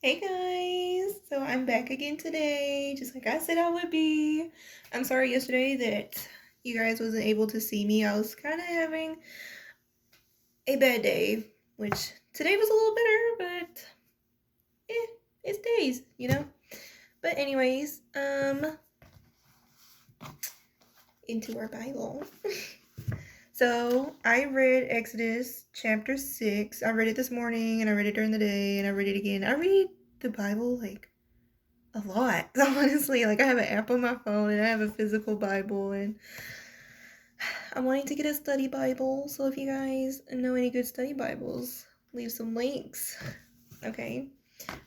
Hey guys! So I'm back again today, just like I said I would be. I'm sorry yesterday that you guys wasn't able to see me. I was kind of having a bad day, which today was a little better, but it's days. But anyways, into our Bible. So I read Exodus chapter 6. I read it this morning and I read it during the day and I read it again. I read the Bible like a lot, honestly. Like I have an app on my phone and I have a physical Bible, and I'm wanting to get a study Bible. So if you guys know any good study Bibles, leave some links. Okay.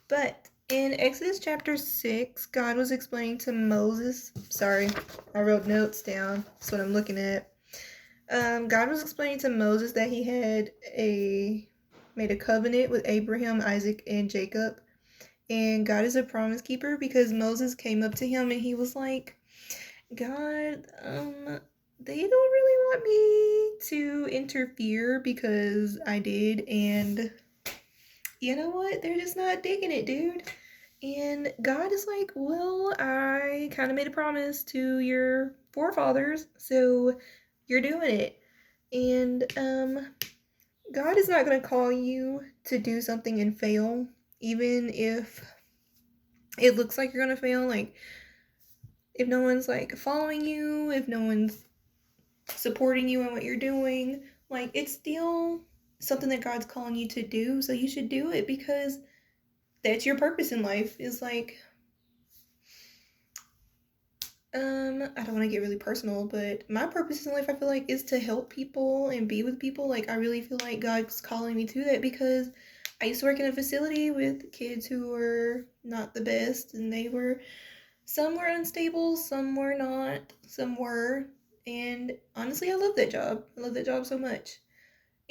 But in Exodus chapter 6, God was explaining to Moses. Sorry, I wrote notes down. That's what I'm looking at. God was explaining to Moses that he had made a covenant with Abraham, Isaac, and Jacob. And God is a promise keeper because Moses came up to him and he was like, God, they don't really want me to interfere because I did, and you know what? They're just not digging it, dude. And God is like, well, I kind of made a promise to your forefathers, so you're doing it. And God is not going to call you to do something and fail, even if it looks like you're going to fail. Like, if no one's like following you, if no one's supporting you in what you're doing, like it's still something that God's calling you to do, so you should do it because that's your purpose in life. Is like I don't want to get really personal, but my purpose in life I feel like is to help people and be with people. Like I really feel like God's calling me to that because I used to work in a facility with kids who were not the best, and they were some were unstable, some were not, some were. And honestly, I love that job. I love that job so much.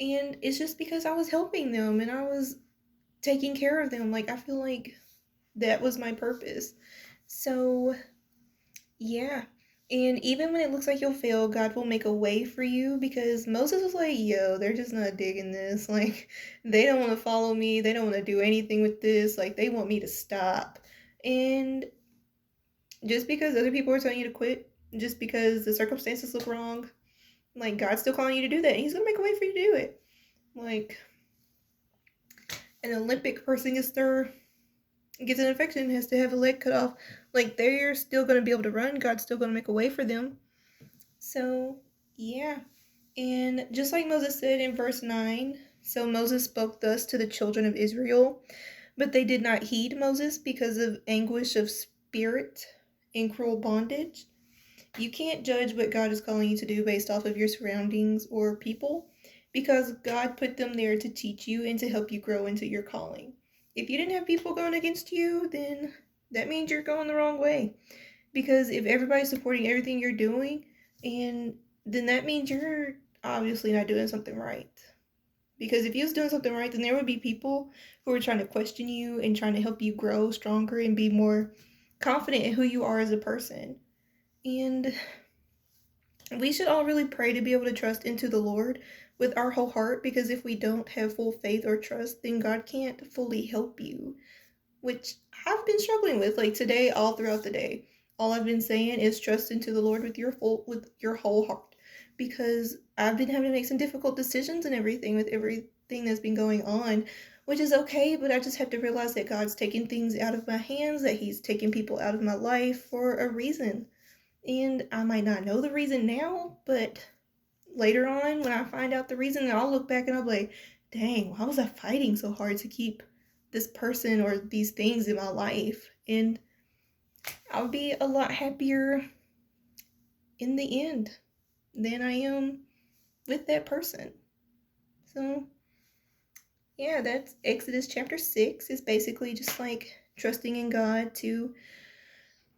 And it's just because I was helping them and I was taking care of them. Like, I feel like that was my purpose. So, yeah. And even when it looks like you'll fail, God will make a way for you because Moses was like, yo, they're just not digging this. Like, they don't want to follow me. They don't want to do anything with this. Like, they want me to stop. And just because other people are telling you to quit, just because the circumstances look wrong, like God's still calling you to do that. And He's gonna make a way for you to do it. Like an Olympic person gets an infection, has to have a leg cut off. Like they're still gonna be able to run. God's still gonna make a way for them. So yeah. And just like Moses said in verse 9, so Moses spoke thus to the children of Israel, but they did not heed Moses because of anguish of spirit and cruel bondage. You can't judge what God is calling you to do based off of your surroundings or people because God put them there to teach you and to help you grow into your calling. If you didn't have people going against you, then that means you're going the wrong way. Because if everybody's supporting everything you're doing, and then that means you're obviously not doing something right. Because if you was doing something right, then there would be people who are trying to question you and trying to help you grow stronger and be more confident in who you are as a person. And we should all really pray to be able to trust into the Lord with our whole heart because if we don't have full faith or trust, then God can't fully help you, which I've been struggling with like today all throughout the day. All I've been saying is trust into the Lord with your whole heart because I've been having to make some difficult decisions and everything with everything that's been going on, which is okay, but I just have to realize that God's taking things out of my hands, that He's taking people out of my life for a reason. And I might not know the reason now, but later on, when I find out the reason, I'll look back and I'll be like, dang, why was I fighting so hard to keep this person or these things in my life? And I'll be a lot happier in the end than I am with that person. So, yeah, that's Exodus chapter 6. It's basically just like trusting in God to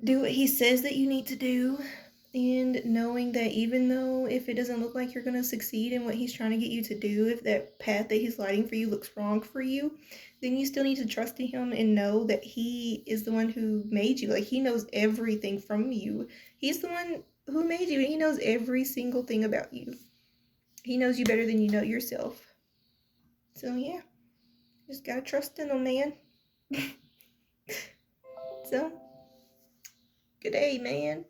do what He says that you need to do, and knowing that even though if it doesn't look like you're going to succeed in what He's trying to get you to do, if that path that He's lighting for you looks wrong for you, then you still need to trust in Him and know that He is the one who made you. Like He knows everything from you. He's the one who made you, and He knows every single thing about you. He knows you better than you know yourself. So yeah, just gotta trust in Him, man. So, good day, man.